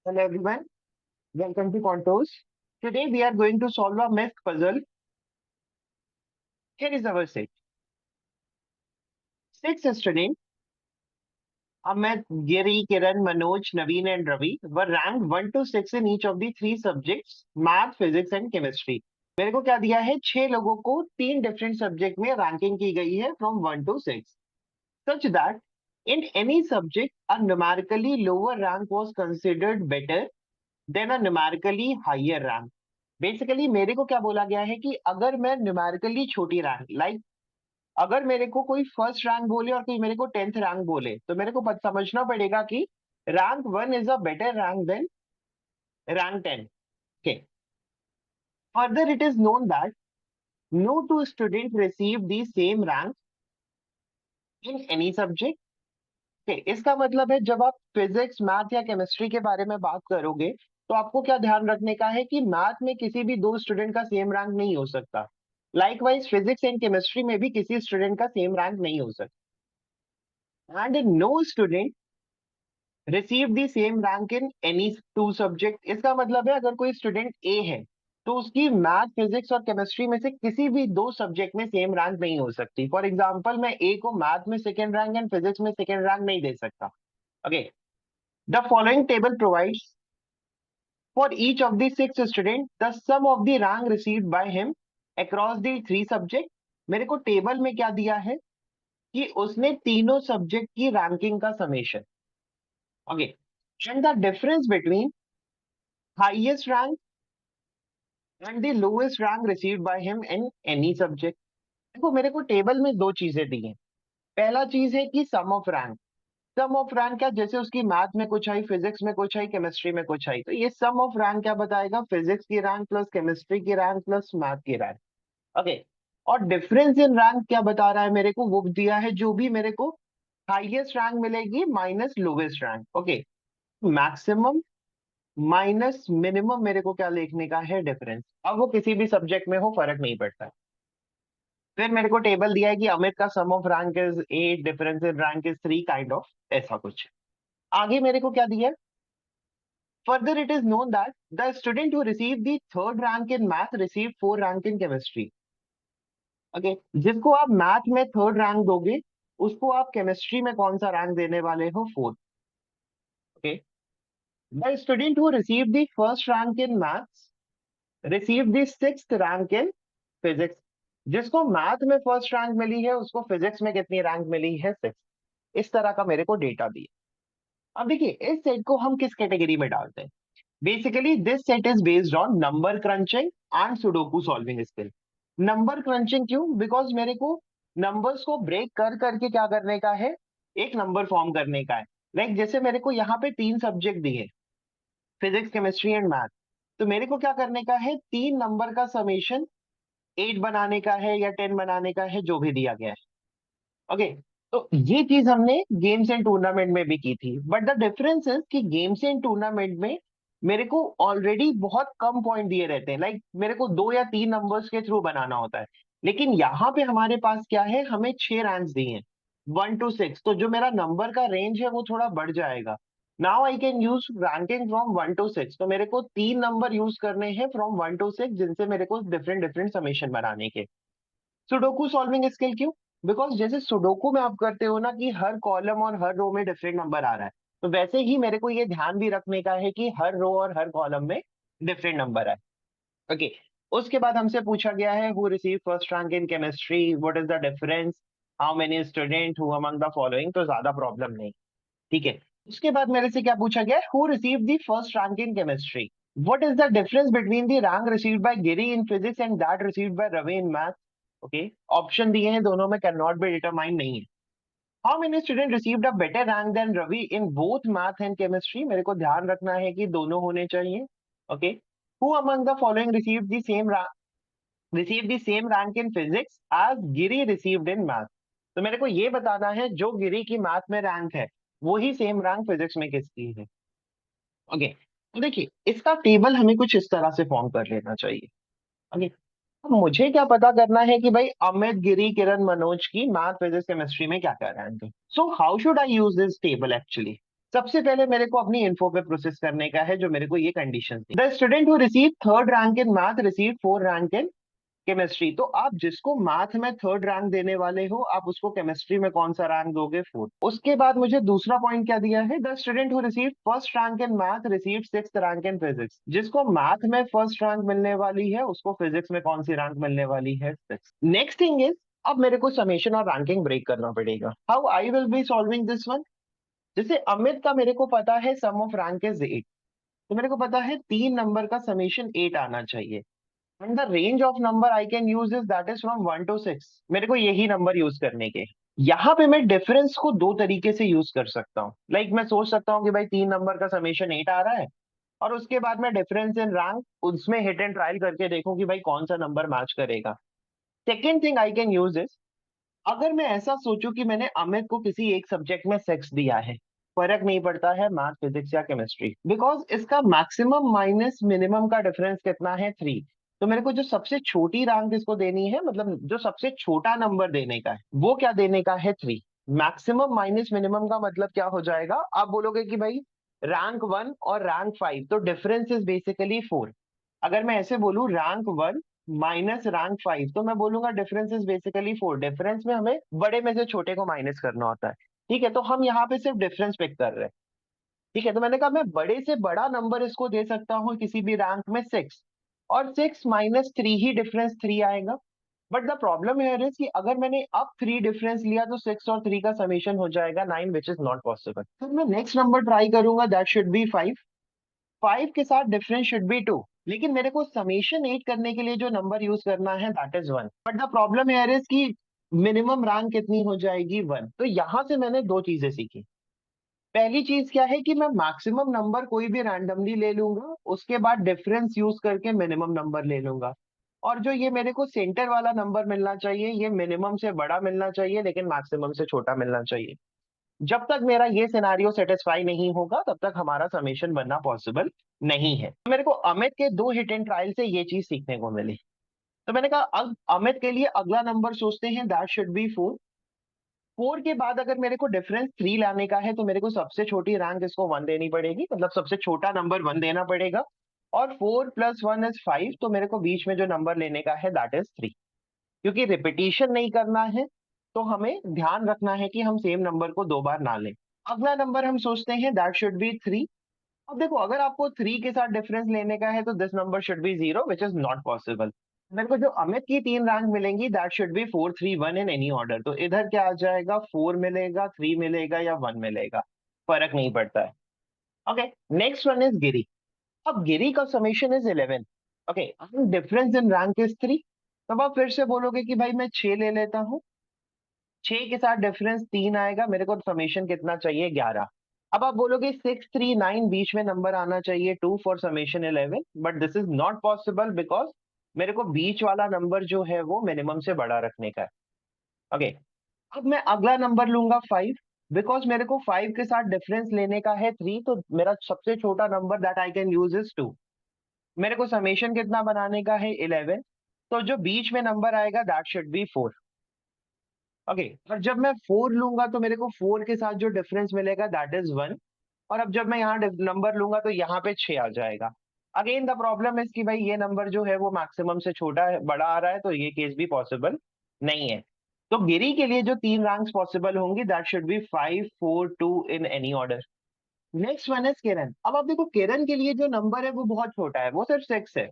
Hello everyone, welcome to Contours. Today we are going to solve a math puzzle. Here is our set. Six students, Amit, Giri, Kiran, Manoj, Naveen and Ravi were ranked 1 to 6 in each of the three subjects, math, physics and chemistry. मेरे को क्या दिया है? 6 लोगों को 3 different subject में ranking की गई है from 1 to 6 such that in any subject a numerically lower rank was considered better than a numerically higher rank. Basically मेरे को क्या बोला गया है कि अगर मैं न्यूमेरिकली छोटी रैंक अगर मेरे को कोई फर्स्ट रैंक बोले और कोई मेरे को 10th रैंक बोले तो मेरे को समझना पड़ेगा कि rank 1 is a better rank than rank 10. Okay. Further it is known that no two student receive the same rank in any subject. Okay, इसका मतलब है जब आप फिजिक्स मैथ या केमिस्ट्री के बारे में बात करोगे तो आपको क्या ध्यान रखने का है कि मैथ में किसी भी दो स्टूडेंट का सेम रैंक नहीं हो सकता. लाइकवाइज फिजिक्स एंड केमिस्ट्री में भी किसी स्टूडेंट का सेम रैंक नहीं हो सकता. And no student receive the same rank in any two subject. इसका मतलब है अगर कोई स्टूडेंट ए है तो उसकी मैथ फिजिक्स और केमिस्ट्री में से किसी भी दो सब्जेक्ट में सेम रैंक नहीं हो सकती. फॉर एग्जाम्पल मैं ए को मैथ में सेकेंड रैंक एंड फिजिक्स में सेकेंड रैंक नहीं दे सकता. Okay. The following table provides for each of the six students the sum of the rank received by him across the three subjects. मेरे को table में क्या दिया है कि उसने तीनों सब्जेक्ट की रैंकिंग का summation. Okay. And the difference between highest rank and the lowest rank received by him in any subject. देखो मेरे को टेबल में दो चीजें दी हैं. पहला चीज है कि sum of rank. Sum of rank क्या? जैसे उसकी मैथ में कुछ आई, फिजिक्स में कुछ आई, केमिस्ट्री में कुछ आई, तो ये सम ऑफ रैंक क्या बताएगा? फिजिक्स की रैंक प्लस केमिस्ट्री की रैंक प्लस मैथ की रैंक. ओके. और डिफरेंस इन रैंक क्या बता रहा है मेरे को? वो दिया है जो भी मेरे को हाईएस्ट रैंक मिलेगी minus lowest rank. Okay. Maximum minus minimum मेरे को क्या लिखने का है? डिफरेंस. अब वो किसी भी सब्जेक्ट में हो फर्क नहीं पड़ता. फिर मेरे को टेबल दिया है कि अमित का sum of rank is 8, difference in rank is 3, kind of ऐसा कुछ. आगे मेरे को क्या दिया है? Further, it is known that the student who received the third rank in math received 4 rank in chemistry. Okay, जिसको आप मैथ में थर्ड रैंक दोगे उसको आप केमिस्ट्री में कौन सा रैंक देने वाले हो? Fourth. Okay. The student who received the first rank in maths received the sixth rank in physics. जिसको मैथ में फर्स्ट रैंक मिली है उसको फिजिक्स में कितनी रैंक मिली है? 6. इस तरह का मेरे को डेटा दिया. अब देखिए इस सेट को हम किस कैटेगरी में डालते हैं? Basically, this set is based on number crunching and Sudoku solving skill. Number crutching क्यों? बिकॉज मेरे को नंबर्स को ब्रेक कर करके क्या करने का है? एक नंबर फॉर्म करने का है. जैसे मेरे को यहाँ पे 3 सब्जेक्ट दिए, फिजिक्स केमिस्ट्री एंड मैथ. तो मेरे को क्या करने का है? 3 नंबर का समेशन 8 बनाने का है या 10 बनाने का है, जो भी दिया गया है. ओके. तो ये चीज हमने गेम्स एंड टूर्नामेंट में भी की थी. बट द डिफरेंस इज कि गेम्स एंड टूर्नामेंट में मेरे को ऑलरेडी बहुत कम पॉइंट दिए रहते हैं. मेरे को 2 या 3 नंबर्स के थ्रू बनाना होता है. लेकिन यहाँ पे हमारे पास क्या है? हमें 6 रैंक्स दिए हैं 1 to 6. तो जो मेरा नंबर का रेंज है वो थोड़ा बढ़ जाएगा. Now I can use ranking from 1 to 6. तो मेरे को 3 नंबर यूज करने हैं फ्रॉम 1 to 6 जिनसे मेरे को डिफरेंट डिफरेंट समेशन बनाने के. सुडोकू सॉल्विंग स्किल क्यों? बिकॉज जैसे सुडोकू में आप करते हो ना कि हर कॉलम और हर रो में डिफरेंट नंबर आ रहा है, तो वैसे ही मेरे को ये ध्यान भी रखने का है कि हर रो और हर कॉलम में डिफरेंट नंबर है. ओके. उसके बाद हमसे पूछा गया है who receive first rank in chemistry, what is the difference, how many student who among the following. तो ज्यादा प्रॉब्लम नहीं. ठीक है. उसके बाद मेरे से क्या पूछा गया है? Who receive the first rank in chemistry, what is the difference between the rank received by Giri in physics and that received by Ravi in math. Okay. Option दिए हैं, दोनों में कैन नॉट बी डिटरमाइन नहीं है. How many student received a better rank than Ravi in both math and chemistry. मेरे को ध्यान रखना है कि दोनों होने चाहिए. Okay. Who among the following received the same rank in physics as Giri received in math. तो मेरे को ये बताना है जो गिरी की मैथ में रैंक है वो ही सेम रैंक फिजिक्स में किसकी है. ओके. तो देखिए इसका टेबल हमें कुछ इस तरह से फॉर्म कर लेना चाहिए. ओके. अब मुझे क्या पता करना है कि भाई अमित, गिरी, किरण, मनोज की मैथ फिजिक्स केमिस्ट्री में क्या क्या रैंक है. So how should I use this table actually? सबसे पहले मेरे को अपनी इन्फो पे प्रोसेस करने का है, जो मेरे को ये कंडीशन थी। The student who receive third rank in math receive four rank in chemistry. तो आप जिसको मैथ में थर्ड रैंक देने वाले हो, आप उसको केमिस्ट्री में कौन सा रैंक दोगे? फोर्थ। उसके बाद मुझे दूसरा पॉइंट क्या दिया है? The student who receive first rank in math receive sixth rank in physics. जिसको मैथ में फर्स्ट रैंक मिलने वाली है, उसको फिजिक्स में कौन सी रैंक मिलने वाली है? सिक्स। नेक्स्ट थिंग इज, अब मेरे को समेशन और रैंकिंग ब्रेक करना पड़ेगा। How I will be solving this one? जैसे अमित का मेरे को पता है सम ऑफ रैंक इज 8, तो मेरे को पता है 3 नंबर का समेशन 8 आना चाहिए। And the range of number I can use is that is from 1 to 6। मेरे को यही नंबर यूज करने के। यहाँ पे मैं डिफरेंस को दो तरीके से यूज कर सकता हूँ। मैं सोच सकता हूँ कि भाई 3 नंबर का समेशन 8 आ रहा है, और उसके बाद मैं डिफरेंस इन रैंक उसमें हिट एंड ट्रायल करके देखूं कि भाई कौन सा नंबर मैच करेगा। Second thing I can use is, अगर मैं ऐसा सोचूं कि मैंने अमित को किसी एक सब्जेक्ट में सेक्स दिया है, फर्क नहीं पड़ता है मैथ फिजिक्स या केमिस्ट्री, बिकॉज इसका मैक्सिमम माइनस मिनिमम का डिफरेंस कितना है? 3। तो मेरे को जो सबसे छोटी रैंक इसको देनी है, मतलब जो सबसे छोटा नंबर देने का है, वो क्या देने का है? 3। मैक्सिमम माइनस मिनिमम का मतलब क्या हो जाएगा? आप बोलोगे कि भाई रैंक 1 और रैंक 5, तो डिफरेंस इज बेसिकली 4। अगर मैं ऐसे बोलूं रैंक 1 माइनस रैंक 5, तो मैं बोलूंगा डिफरेंस इज बेसिकली 4। डिफरेंस में हमें बड़े में से छोटे को माइनस करना होता है। ठीक है, तो हम यहाँ पे सिर्फ डिफरेंस पिक कर रहे हैं। ठीक है, तो मैंने कहा मैं बड़े से बड़ा नंबर इसको दे सकता हूँ किसी भी रैंक में 6, और 6 - 3 ही डिफरेंस 3 आएगा। बट द प्रॉब्लम है कि अगर मैंने अब 3 डिफरेंस लिया, तो 6 और 3 का समेशन हो जाएगा 9, विच इज नॉट पॉसिबल। तो मैं नेक्स्ट नंबर ट्राई करूंगा, दैट शुड बी 5। 5 के साथ डिफरेंस शुड बी 2। लेकिन मेरे को समेशन 8 करने के लिए जो नंबर यूज करना है, that is 1। But the problem है कि मिनिमम रैंक कितनी हो जाएगी? 1। तो यहां से मैंने दो चीजें सीखी। पहली चीज क्या है कि मैं मैक्सिमम नंबर कोई भी रैंडमली ले लूंगा, उसके बाद डिफरेंस यूज करके मिनिमम नंबर ले लूंगा। और जो ये मेरे को सेंटर वाला नंबर मिलना चाहिए, ये मिनिमम से बड़ा मिलना चाहिए लेकिन मैक्सिमम से छोटा मिलना चाहिए। जब तक मेरा ये सिनारियो सेटिस्फाई नहीं होगा, तब तक हमारा समेशन बनना पॉसिबल नहीं है। मेरे को अमित के दो हिट एंड ट्रायल से ये चीज सीखने को मिली। तो मैंने कहा अब अमित के लिए अगला नंबर सोचते हैं, दैट शुड बी 4। 4 के बाद अगर मेरे को डिफरेंस 3 लाने का है, तो मेरे को सबसे छोटी रैंक इसको 1 देनी पड़ेगी, मतलब सबसे छोटा नंबर 1 देना पड़ेगा। और 4 + 1 = 5, तो मेरे को बीच में जो नंबर लेने का है, दैट इज 3। क्योंकि रिपीटिशन नहीं करना है, तो हमें ध्यान रखना है कि हम सेम नंबर को दो बार ना लें। अगला नंबर हम सोचते हैं, दैट शुड बी 3। अब देखो, अगर आपको 3 के साथ डिफरेंस लेने का है, तो this number should be 0, which is not possible. मेरे को जो अमित की 3 रैंक मिलेंगी, that should B 4 3 1 in any order. तो इधर क्या आ जाएगा? 4 मिलेगा, 3 मिलेगा या 1 मिलेगा, फर्क नहीं पड़ता है। ओके, नेक्स्ट वन इज गिरी। अब गिरी का summation is 11। Okay, difference in rank is 3। तब आप फिर से बोलोगे कि भाई मैं 6 ले लेता हूँ, 6 के साथ डिफरेंस 3 आएगा, मेरे को समेशन कितना चाहिए? 11। अब आप बोलोगे 6 3 9, बीच में नंबर आना चाहिए 2 for summation 11, but this is not possible because मेरे को बीच वाला नंबर जो है वो मिनिमम से बड़ा रखने का है। ओके, अब मैं अगला नंबर लूंगा 5, बिकॉज मेरे को 5 के साथ डिफरेंस लेने का है 3, तो मेरा सबसे छोटा number that I can use is 2। मेरे को समेशन कितना बनाने का है? 11। तो जो बीच में नंबर आएगा, दैट शुड बी 4। ओके, और जब मैं 4 लूंगा, तो मेरे को 4 के साथ जो डिफरेंस मिलेगा, दैट इज 1। और अब जब मैं यहाँ नंबर लूंगा, तो यहाँ पे 6 आ जाएगा। अगेन द प्रॉब्लम है कि भाई ये नंबर जो है वो मैक्सिमम से छोटा है, बड़ा आ रहा है, तो ये केस भी पॉसिबल नहीं है। तो गिरी के लिए जो 3 रैंक्स पॉसिबल होंगी, that should be 5 4 2 in any order. Next one is Kiran. अब आप देखो, किरण के लिए जो नंबर है वो बहुत छोटा है, वो सिर्फ 6 है,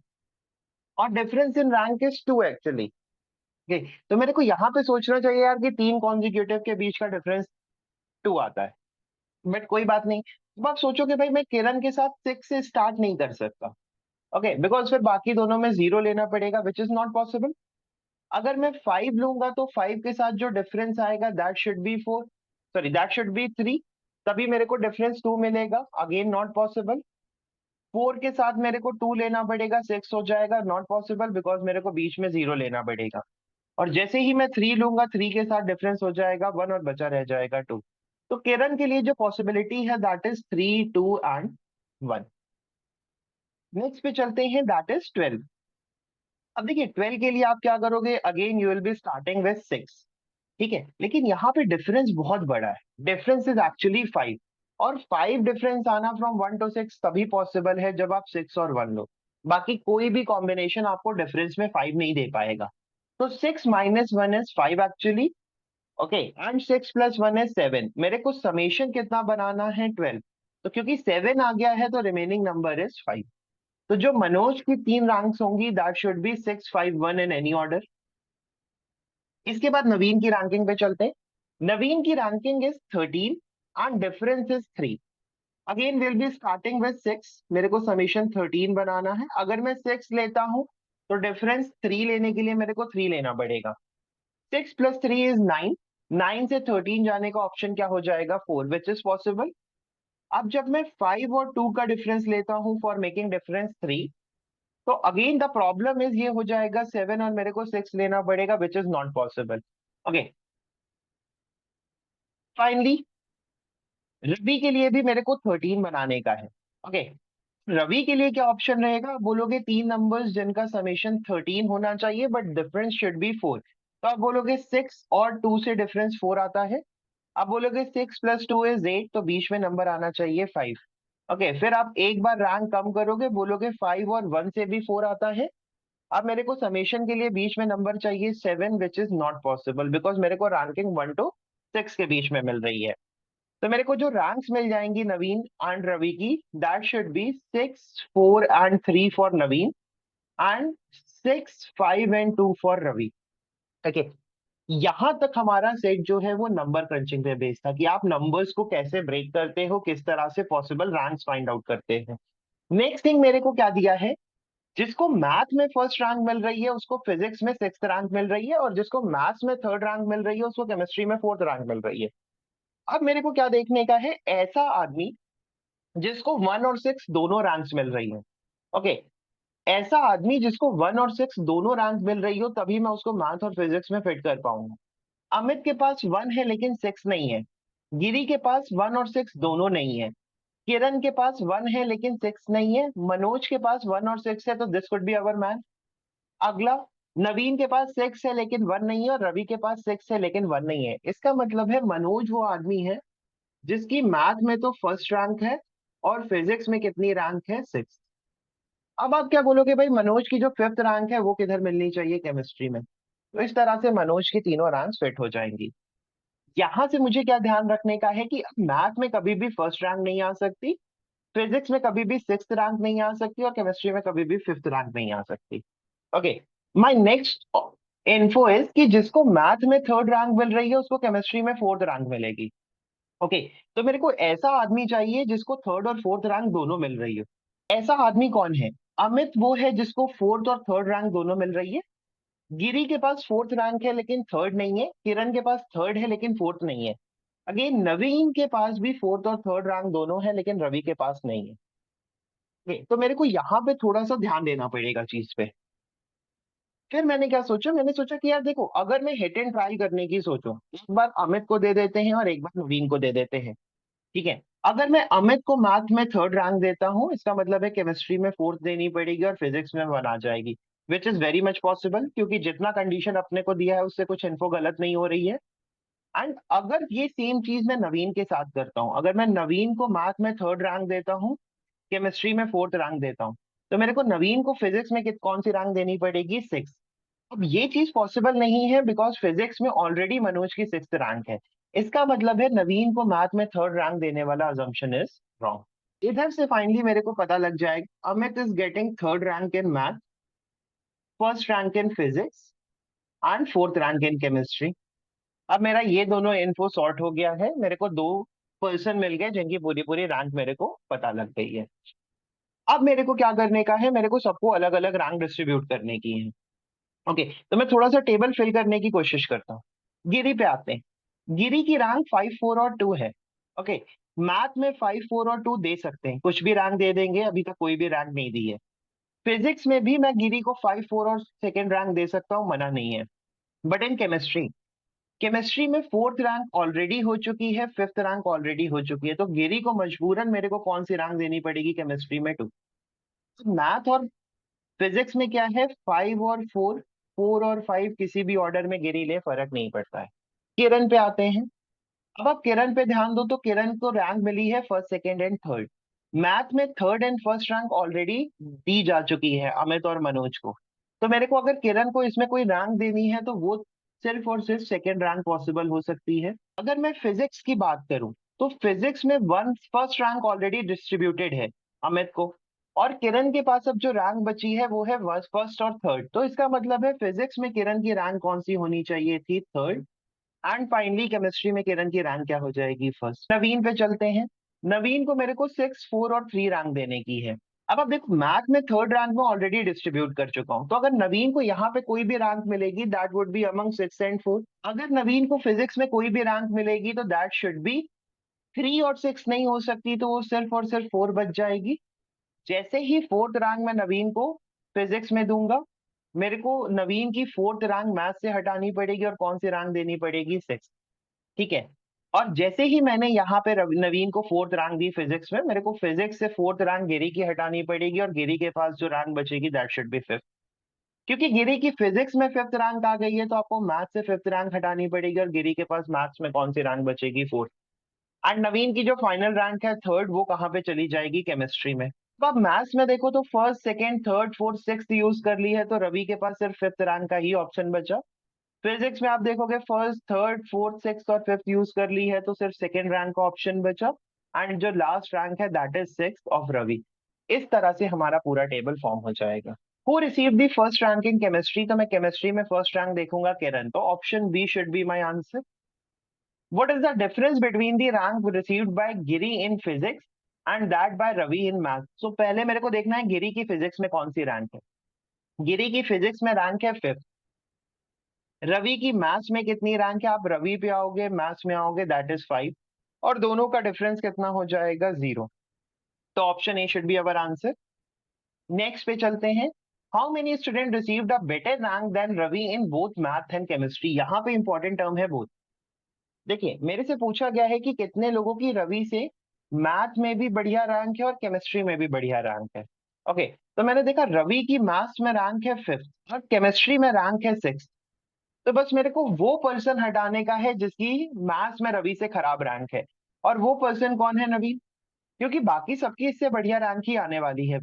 और difference in rank is 2 actually. Okay, तो मेरे को यहाँ पे सोचना चाहिए यार कि 3 कॉन्जिक्यूटिव के बीच का डिफरेंस 2 आता है, बट कोई बात नहीं। अब आप सोचोगे भाई मैं किरण के साथ 6 से स्टार्ट नहीं कर सकता। ओके, बिकॉज फिर बाकी दोनों में 0 लेना पड़ेगा, विच इज नॉट पॉसिबल। अगर मैं 5 लूंगा, तो 5 के साथ जो डिफरेंस आएगा, that should B 4, sorry that should B 3। तभी मेरे को डिफरेंस 2 मिलेगा, अगेन नॉट पॉसिबल। 4 के साथ मेरे को 2 लेना पड़ेगा, 6 हो जाएगा, नॉट पॉसिबल बिकॉज मेरे को बीच में 0 लेना पड़ेगा। और जैसे ही मैं 3 लूंगा, 3 के साथ डिफरेंस हो जाएगा 1, और बचा रह जाएगा 2। तो किरण के लिए जो पॉसिबिलिटी है, दैट इज 3 2 एंड 1। नेक्स्ट पे चलते हैं, दैट इज 12। अब देखिए 12 के लिए आप क्या करोगे? Again you will be starting with 6। ठीक है, लेकिन यहाँ पे डिफरेंस बहुत बड़ा है, डिफरेंस इज एक्चुअली 5। और 5 डिफरेंस आना फ्रॉम 1 to 6 तभी पॉसिबल है जब आप 6 और 1 लो। बाकी कोई भी कॉम्बिनेशन आपको डिफरेंस में 5 नहीं दे पाएगा। तो 6 minus 1 is 5 actually. Okay, and 6 plus 1 is 7। मेरे को समेशन कितना बनाना है? 12। तो क्योंकि 7 आ गया है तो रिमेनिंग नंबर इज 5। तो जो मनोज की 3 रैंक्स होंगी that should be 6, 5, 1 in any order. इसके बाद नवीन की रैंकिंग पे चलते हैं। नवीन की ranking is 13 and difference is 3। Again will be starting with 6। मेरे को समीशन 13 बनाना है। अगर मैं 6 लेता हूं तो डिफरेंस 3 लेने के लिए मेरे को 3 लेना पड़ेगा। 6 प्लस 3 इज 9। 9 से 13 जाने का ऑप्शन क्या हो जाएगा? 4, विच इज पॉसिबल। अब जब मैं 5 और 2 का डिफरेंस लेता हूं फॉर मेकिंग डिफरेंस 3, तो अगेन द प्रॉब्लम इज ये हो जाएगा 7 और मेरे को 6 लेना पड़ेगा, which is not possible. Okay, finally Ravi के लिए भी मेरे को 13 बनाने का है। ओके, रवि के लिए क्या ऑप्शन रहेगा? आप बोलोगे 3 नंबर्स जिनका समेशन 13 होना चाहिए बट डिफरेंस शुड बी 4। तो आप बोलोगे 6 और 2 से डिफरेंस 4 आता है। आप बोलोगे 6 प्लस 2 इज 8, तो बीच में नंबर आना चाहिए 5। ओके, फिर आप एक बार रैंक कम करोगे, बोलोगे 5 और 1 से भी 4 आता है। अब मेरे को समेशन के लिए बीच में नंबर चाहिए 7, विच इज नॉट पॉसिबल बिकॉज मेरे को रैंकिंग 1 to 6 के बीच में मिल रही है। तो मेरे को जो रैंक्स मिल जाएंगी नवीन एंड रवि की, that should be 6, 4 and 3 for Naveen and 6, 5 and 2 for Ravi. Okay, यहां तक हमारा सेट जो है वो नंबर क्रंचिंग पे बेस्ड था कि आप नंबर्स को कैसे ब्रेक करते हो, किस तरह से पॉसिबल रैंक्स फाइंड आउट करते हैं। नेक्स्ट थिंग मेरे को क्या दिया है? जिसको मैथ में फर्स्ट रैंक मिल रही है उसको फिजिक्स में 6th रैंक मिल रही है, और जिसको मैथ्स में 3rd रैंक मिल रही है उसको केमिस्ट्री में 4th रैंक मिल रही है। अब मेरे को क्या देखने का है? ऐसा आदमी जिसको 1 और 6 दोनों रैंक्स मिल रही है। ओके, ऐसा आदमी जिसको 1 और 6 दोनों रैंक मिल रही हो तभी मैं उसको मैथ और फिजिक्स में फिट कर पाऊंगा। अमित के पास 1 है लेकिन 6 नहीं है। गिरी के पास 1 और 6 दोनों नहीं है। किरण के पास 1 है लेकिन 6 नहीं है। मनोज के पास 1 और 6 है, तो this could be our man. अगला, नवीन के पास 6 है लेकिन 1 नहीं है, और रवि के पास 6 है लेकिन 1 नहीं है। इसका मतलब है मनोज वो आदमी है जिसकी मैथ में तो फर्स्ट रैंक है और फिजिक्स में कितनी रैंक है? 6। अब आप क्या बोलोगे भाई, मनोज की जो 5th रैंक है वो किधर मिलनी चाहिए? केमिस्ट्री में। तो इस तरह से मनोज की तीनों रैंक फिट हो जाएंगी। यहां से मुझे क्या ध्यान रखने का है कि मैथ में कभी भी फर्स्ट रैंक नहीं आ सकती, फिजिक्स में कभी भी 6th रैंक नहीं आ सकती, और केमिस्ट्री में कभी भी 5th रैंक नहीं आ सकती। Okay, my next info is कि जिसको मैथ में 3rd रैंक मिल रही है उसको केमिस्ट्री में 4th रैंक मिलेगी। ओके, तो मेरे को ऐसा आदमी चाहिए जिसको 3rd और 4th रैंक दोनों मिल रही है। ऐसा आदमी कौन है? अमित वो है जिसको 4th और 3rd रैंक दोनों मिल रही है। गिरी के पास 4th रैंक है लेकिन 3rd नहीं है। किरण के पास 3rd है लेकिन 4th नहीं है। अगेन नवीन के पास भी 4th और 3rd रैंक दोनों है लेकिन रवि के पास नहीं है। Okay, तो मेरे को यहाँ पे थोड़ा सा ध्यान देना पड़ेगा चीज पे। फिर मैंने क्या सोचा? मैंने सोचा कि यार देखो, अगर मैं हिट एंड ट्राई करने की सोचूं, एक बार अमित को दे देते हैं और एक बार नवीन को दे देते हैं। ठीक है, अगर मैं अमित को मैथ में 3rd रैंक देता हूँ इसका मतलब है केमिस्ट्री में 4th देनी पड़ेगी और फिजिक्स में 1 आ जाएगी, which is very much possible क्योंकि जितना कंडीशन अपने को दिया है उससे कुछ इन्फो गलत नहीं हो रही है। एंड अगर ये सेम चीज मैं नवीन के साथ करता हूँ, अगर मैं नवीन को मैथ में 3rd रैंक देता हूँ, केमिस्ट्री में 4th रैंक देता हूँ, तो मेरे को नवीन को फिजिक्स में कौन सी रैंक देनी पड़ेगी? 6। अब ये चीज पॉसिबल नहीं है बिकॉज फिजिक्स में ऑलरेडी मनोज की 6th रैंक है। इसका मतलब है नवीन को मैथ में 3rd रैंक देने वाला अजम्पशन इज रॉन्ग। इधर से फाइनली मेरे को पता लग जाएगा Amit is getting 3rd rank in math, first rank in physics and 4th rank in chemistry. अब मेरा ये दोनों इन्फो सॉर्ट हो गया है। मेरे को 2 पर्सन मिल गए जिनकी पूरी पूरी रैंक मेरे को पता लग गई है। अब मेरे को क्या करने का है? मेरे को सबको अलग अलग रैंक डिस्ट्रीब्यूट करने की है। ओके, तो मैं थोड़ा सा टेबल फिल करने की कोशिश करता हूँ। गिरी पे आते हैं। गिरी की रैंक 5, 4 और 2 है। ओके, मैथ में 5, 4 और 2 दे सकते हैं, कुछ भी रैंक दे देंगे, अभी तक कोई भी रैंक नहीं दी है। फिजिक्स में भी मैं गिरी को 5, 4 और 2nd रैंक दे सकता हूँ, मना नहीं है। बट इन केमिस्ट्री, केमिस्ट्री में 4th रैंक ऑलरेडी हो चुकी है, 5th रैंक ऑलरेडी हो चुकी है, तो गिरी को मजबूरन मेरे को कौन सी रैंक देनी पड़ेगी? केमिस्ट्री में 2। मैथ और फिजिक्स में क्या है? 5 और 4, 4 और 5 किसी भी ऑर्डर में गिरी ले, फर्क नहीं पड़ता है। किरण पे आते हैं। अब आप किरण पे ध्यान दो, तो किरण को रैंक मिली है first second and third. Math में third and first rank already दी जा चुकी है अमित और मनोज को। तो मेरे को अगर किरण को इसमें कोई रैंक देनी है तो वो सिर्फ और सिर्फ सेकेंड रैंक पॉसिबल हो सकती है। अगर मैं फिजिक्स की बात करूं तो फिजिक्स में one first rank already distributed है अमित को, और किरण के पास अब जो रैंक बची है वो है फर्स्ट और थर्ड। तो इसका मतलब है फिजिक्स में किरण की रैंक कौन सी होनी चाहिए थी, थर्ड। एंड फाइनली केमिस्ट्री में किरण की रैंक क्या हो जाएगी, फर्स्ट। नवीन पे चलते हैं। नवीन को मेरे को 6, 4 और 3 रैंक देने की है। अब आप देखो मैथ में थर्ड रैंक में ऑलरेडी डिस्ट्रीब्यूट कर चुका हूं, तो अगर नवीन को यहाँ पे कोई भी रैंक मिलेगी that would be among 6 and 4। अगर नवीन को फिजिक्स में कोई भी रैंक मिलेगी तो दैट शुड बी 3 और 6 नहीं हो सकती, तो वो सिर्फ और सिर्फ 4 बच जाएगी। जैसे ही फोर्थ रैंक मैं नवीन को फिजिक्स में दूंगा, मेरे को नवीन की फोर्थ रैंक मैथ से हटानी पड़ेगी और कौन सी रैंक देनी पड़ेगी, 6। ठीक है। और जैसे ही मैंने यहाँ पे नवीन को फोर्थ रैंक दी फिजिक्स में, मेरे को फिजिक्स से फोर्थ रैंक गिरी की हटानी पड़ेगी और गिरी के पास जो रैंक बचेगी दैट शुड बी फिफ्थ। क्योंकि गिरी की फिजिक्स में फिफ्थ रैंक आ गई है तो आपको मैथ से फिफ्थ रैंक हटानी पड़ेगी और गिरी के पास मैथ्स में कौन सी रैंक बचेगी, फोर्थ। एंड नवीन की जो फाइनल रैंक है थर्ड, वो कहाँ पे चली जाएगी, केमिस्ट्री में। तो आप मैथ्स में देखो तो first second third fourth six use कर ली है, तो रवि के पास सिर्फ फिफ्थ रैंक का ही ऑप्शन बचा। फिजिक्स में आप देखोगे फर्स्ट थर्ड फोर्थ सिक्स और फिफ्थ यूज कर ली है, तो सिर्फ सेकेंड रैंक का ऑप्शन बचा। एंड जो लास्ट रैंक है that is six of Ravi. इस तरह से हमारा पूरा टेबल फॉर्म हो जाएगा। Who receive the first rank in chemistry, तो मैं केमिस्ट्री में फर्स्ट रैंक देखूंगा किरण, तो option B should be my answer. What is the difference between the rank received by Giri in physics and that by Ravi in math? So पहले मेरे को देखना है गिरी की फिजिक्स में कौन सी रैंक है। गिरी की फिजिक्स में रैंक है फिफ्थ। रवि की मैथ्स में कितनी रैंक है, आप रवि पे आओगे मैथ्स में आओगे दैट इज 5। और दोनों का डिफरेंस कितना हो जाएगा, 0। तो option A should be our answer. Next पे चलते हैं। How many student received a better rank than Ravi in both math and chemistry. यहाँ पे इंपॉर्टेंट टर्म है बोथ। देखिए मेरे से पूछा गया है कि कितने लोगों की रवि से मैथ में भी बढ़िया रैंक है और केमिस्ट्री में भी बढ़िया रैंक है। ओके, तो मैंने देखा रवि की मैथ्स में रैंक है फिफ्थ और केमिस्ट्री में रैंक है सिक्स। तो बस मेरे को वो पर्सन हटाने का है जिसकी मैथ्स में रवि से खराब रैंक है। और वो पर्सन कौन है, नवीन। क्योंकि बाकी सबकी इससे बढ़िया रैंक ही आने वाली है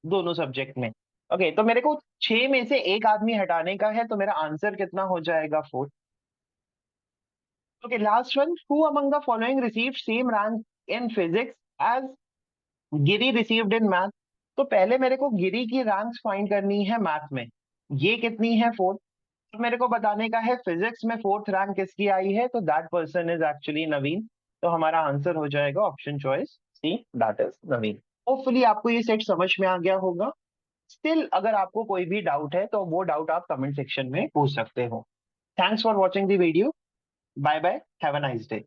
दोनों सब्जेक्ट में। ओके, तो मेरे को 6 में से एक आदमी हटाने का है, तो मेरा आंसर कितना हो जाएगा, 4। Okay, last one. Who among the following received same rank in physics as Giri received in math? तो पहले मेरे को गिरी की रैंक्स फाइंड करनी है मैथ में। ये कितनी है, फोर्थ। तो मेरे को बताने का है फिजिक्स में फोर्थ रैंक किसकी आई है, तो that person is actually Naveen. तो हमारा आंसर हो जाएगा option choice C, that is Naveen. Hopefully आपको ये सेट समझ में आ गया होगा। स्टिल अगर आपको कोई भी डाउट है तो वो डाउट आप कमेंट सेक्शन में पूछ सकते हो। Thanks for watching the video. Bye bye, have a nice day.